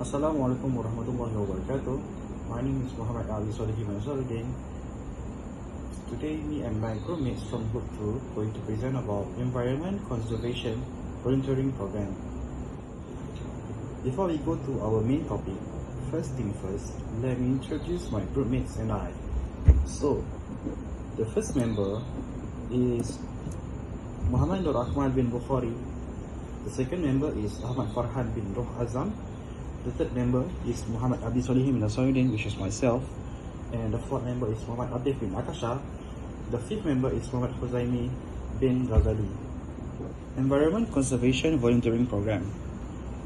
Assalamualaikum warahmatullahi wabarakatuh. My name is Muhammad Ali again. Today, me and my groupmates from Group 2 going to present about Environment Conservation Volunteering Program. Before we go to our main topic, first thing first, let me introduce my groupmates and I. So, the first member is Muhammad Nur Ahmad bin Bukhari. The second member is Ahmad Farhan bin Roh Azam. The third member is Muhammad Abdi Solihin bin Nasruddin, which is myself. And the fourth member is Muhammad Abdif bin Akasha. The fifth member is Muhammad Huzaimi bin Ghazali. Environment Conservation Volunteering Program.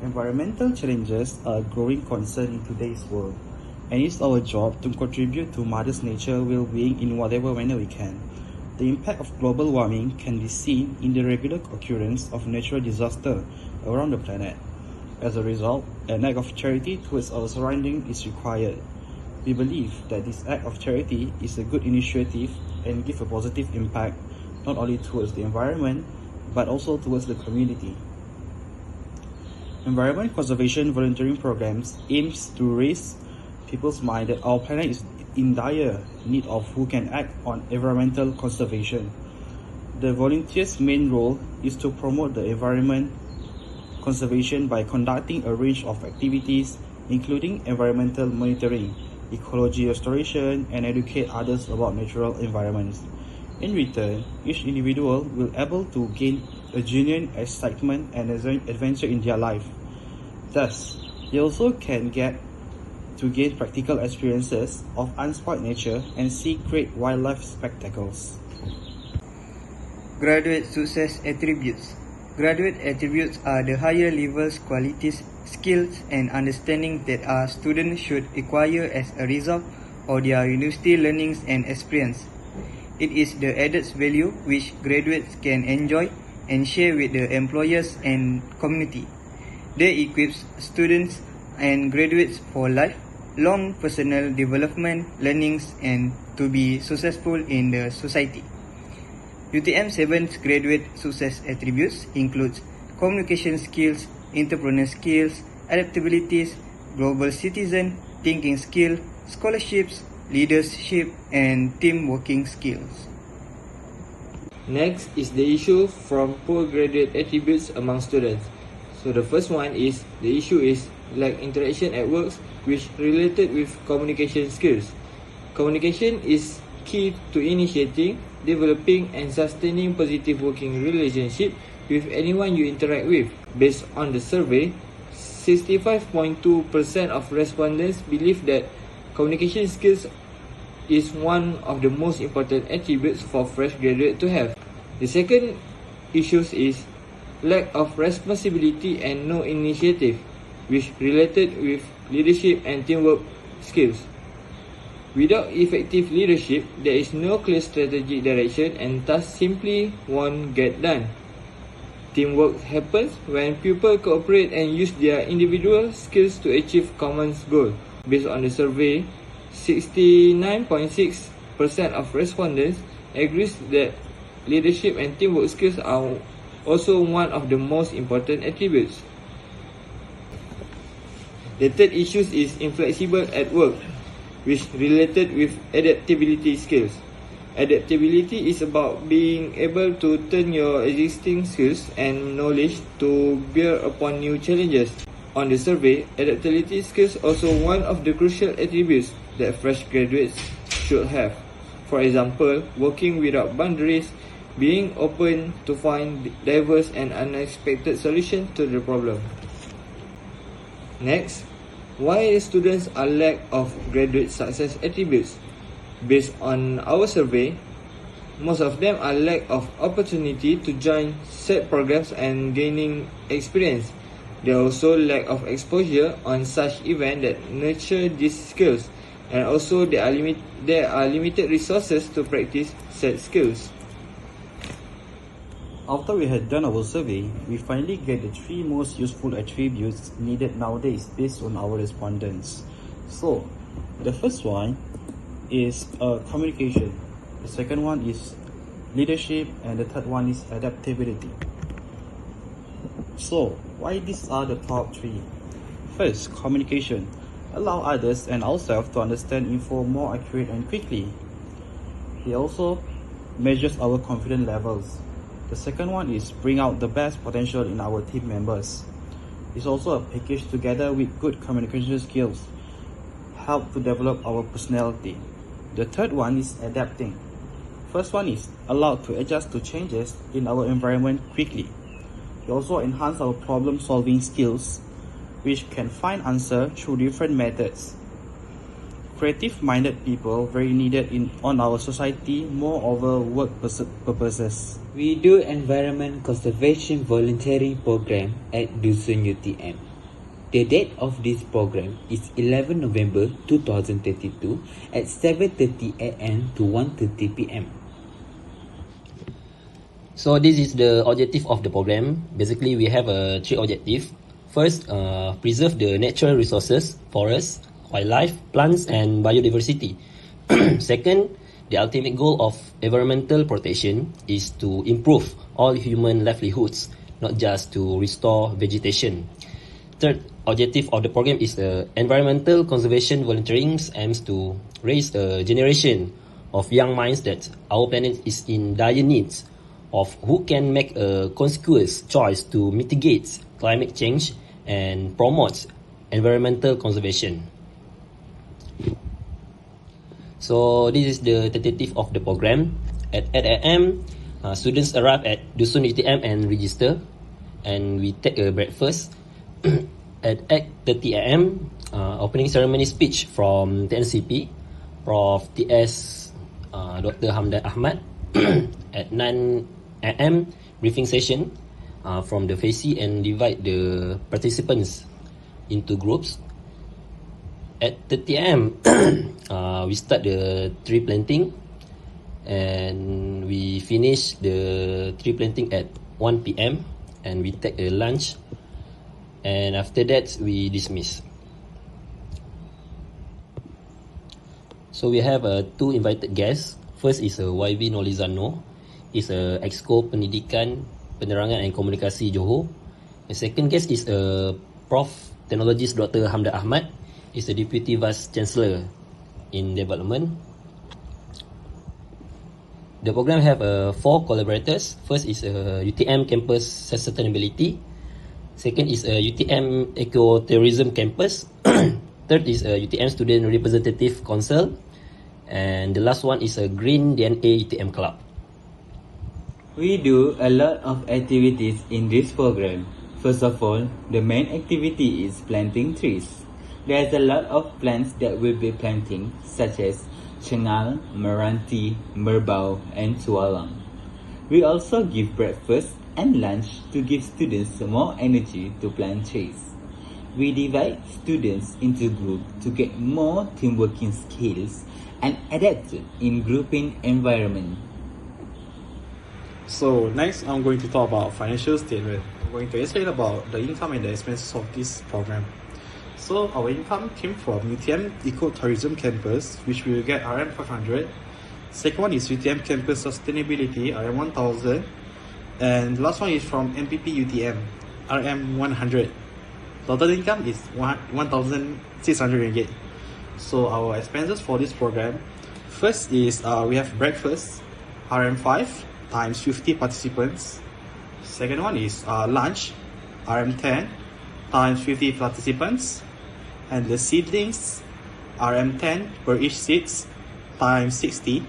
Environmental challenges are a growing concern in today's world, and it's our job to contribute to Mother's nature well-being in whatever manner we can. The impact of global warming can be seen in the regular occurrence of natural disaster around the planet. As a result, an act of charity towards our surrounding is required. We believe that this act of charity is a good initiative and give a positive impact not only towards the environment but also towards the community. Environment conservation volunteering programs aims to raise people's mind that our planet is in dire need of who can act on environmental conservation. The volunteers' main role is to promote the environment conservation by conducting a range of activities including environmental monitoring, ecology restoration, and educate others about natural environments. In return, each individual will be able to gain a genuine excitement and adventure in their life. Thus, they also can get to gain practical experiences of unspoiled nature and see great wildlife spectacles. Graduate Success Attributes. Graduate attributes are the higher levels, qualities, skills, and understanding that our students should acquire as a result of their university learnings and experience. It is the added value which graduates can enjoy and share with the employers and community. They equip students and graduates for lifelong personal development, learnings, and to be successful in the society. UTM 7's graduate success attributes includes communication skills, entrepreneurial skills, adaptabilities, global citizen, thinking skill, scholarships, leadership, and team working skills. Next is the issue from poor graduate attributes among students. So the first one is, the issue is lack interaction at work, which related with communication skills. Communication is key to initiating, developing, and sustaining positive working relationship with anyone you interact with. Based on the survey, 65.2% of respondents believe that communication skills is one of the most important attributes for fresh graduate to have. The second issue is lack of responsibility and no initiative, which related with leadership and teamwork skills. Without effective leadership, there is no clear strategic direction and tasks simply won't get done. Teamwork happens when people cooperate and use their individual skills to achieve common goals. Based on the survey, 69.6% of respondents agrees that leadership and teamwork skills are also one of the most important attributes. The third issue is inflexible at work, which related with adaptability skills. Adaptability is about being able to turn your existing skills and knowledge to bear upon new challenges. On the survey, adaptability skills also one of the crucial attributes that fresh graduates should have. For example, working without boundaries, being open to find diverse and unexpected solutions to the problem. Next, why students are lack of graduate success attributes? Based on our survey, most of them are lack of opportunity to join said programs and gaining experience. They also lack of exposure on such events that nurture these skills, and also there are limited resources to practice said skills. After we had done our survey, we finally get the 3 most useful attributes needed nowadays based on our respondents. So, the first one is communication, the second one is leadership, and the third one is adaptability. So, why these are the top 3? First, communication. Allow others and ourselves to understand info more accurate and quickly. It also measures our confidence levels. The second one is bring out the best potential in our team members. It's also a package together with good communication skills, help to develop our personality. The third one is adapting. First one is allowed to adjust to changes in our environment quickly. We also enhance our problem solving skills, which can find answer through different methods. Creative-minded people very needed on our society, moreover work purposes. We do environment conservation volunteering program at Dusun UTM. The date of this program is 11 November 2032 at 7:30 AM to 1:30 PM. So this is the objective of the program. Basically, we have three objectives. First, preserve the natural resources, forests, wildlife, plants, and biodiversity. Second, the ultimate goal of environmental protection is to improve all human livelihoods, not just to restore vegetation. Third objective of the program is environmental conservation volunteering aims to raise a generation of young minds that our planet is in dire needs of who can make a conscious choice to mitigate climate change and promote environmental conservation. So this is the tentative of the program. At 8 AM, students arrive at Dusun UTM and register, and we take a breakfast. At 8:30 AM, opening ceremony speech from TNCP, Prof. TS Dr. Hamdan Ahmad. At 9 AM, briefing session from the FACI and divide the participants into groups. At 30 AM, we start the tree planting, and we finish the tree planting at 1 PM, and we take a lunch, and after that we dismiss. So we have two invited guests. First is YB Nolizano, is Exco Pendidikan, Penerangan and Komunikasi Johor. The second guest is Prof. Technologist Dr. Hamdan Ahmad, is the Deputy Vice Chancellor in Development. The program have 4 collaborators. First is UTM Campus Sustainability. Second is UTM Ecotourism Campus. Third is UTM Student Representative Council. And the last one is a Green DNA UTM Club. We do a lot of activities in this program. First of all, the main activity is planting trees. There's a lot of plants that we'll be planting, such as Cengal, Meranti, Merbau, and Tualang. We also give breakfast and lunch to give students more energy to plant trees. We divide students into groups to get more teamworking skills and adapt in grouping environment. So next, I'm going to talk about financial statement. I'm going to explain about the income and the expenses of this program. So our income came from UTM Ecotourism Campus, which we will get RM 500. Second one is UTM Campus Sustainability, RM 1000. And the last one is from MPP UTM, RM 100. Total income is 1,600 ringgit. So our expenses for this program, first is we have breakfast, RM 5 times 50 participants. Second one is lunch, RM 10 times 50 participants. And the seedlings, RM 10 per each seeds times 60.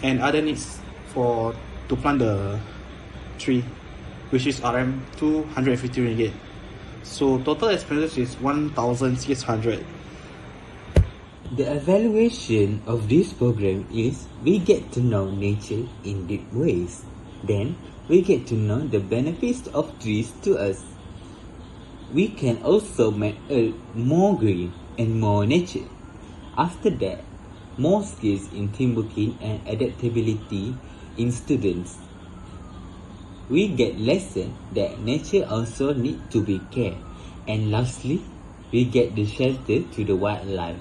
And other needs to plant the tree, which is RM 250 ringgit. So total expenses is 1,600. The evaluation of this program is we get to know nature in deep ways. Then we get to know the benefits of trees to us. We can also make Earth more green and more nature. After that, more skills in teamworking and adaptability in students. We get lesson that nature also need to be cared. And lastly, we get the shelter to the wildlife.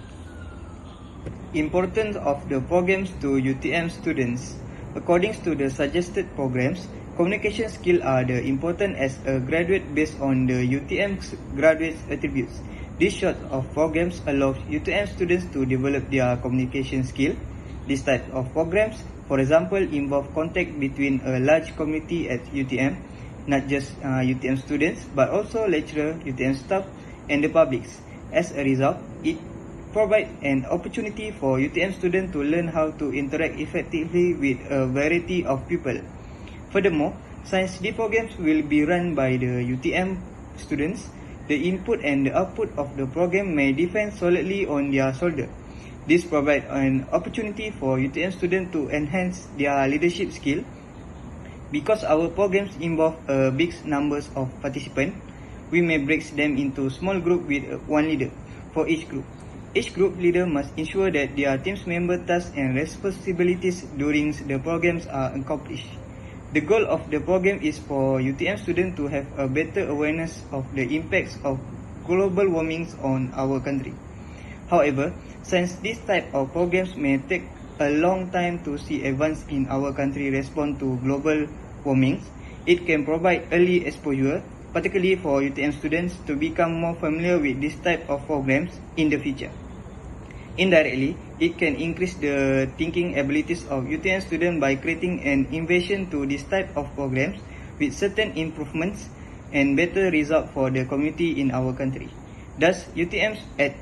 Importance of the programs to UTM students. According to the suggested programs, communication skills are the important as a graduate based on the UTM graduates attributes. These sort of programs allow UTM students to develop their communication skill. This type of programs, for example, involve contact between a large community at UTM, not just UTM students, but also lecturer, UTM staff, and the publics. As a result, it provides an opportunity for UTM students to learn how to interact effectively with a variety of people. Furthermore, since the programs will be run by the UTM students, the input and the output of the program may depend solely on their shoulder. This provides an opportunity for UTM students to enhance their leadership skill. Because our programs involve a big numbers of participants, we may break them into small groups with one leader for each group. Each group leader must ensure that their team's member tasks and responsibilities during the programs are accomplished. The goal of the program is for UTM students to have a better awareness of the impacts of global warming on our country. However, since this type of programs may take a long time to see advance in our country respond to global warming, it can provide early exposure, particularly for UTM students, to become more familiar with this type of programs in the future. Indirectly, it can increase the thinking abilities of UTM students by creating an innovation to this type of programs with certain improvements and better results for the community in our country. Thus, students at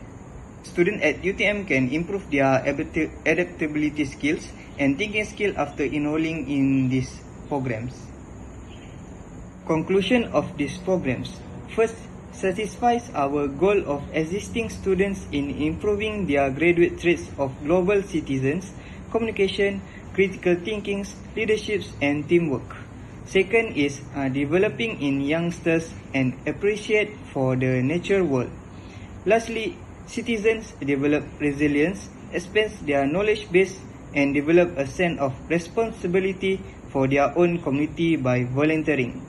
UTM can improve their adaptability skills and thinking skill after enrolling in these programs. Conclusion of these programs. First, satisfies our goal of existing students in improving their graduate traits of global citizens, communication, critical thinking, leadership, and teamwork. Second is developing in youngsters an appreciate for the natural world. Lastly, citizens develop resilience, expand their knowledge base, and develop a sense of responsibility for their own community by volunteering.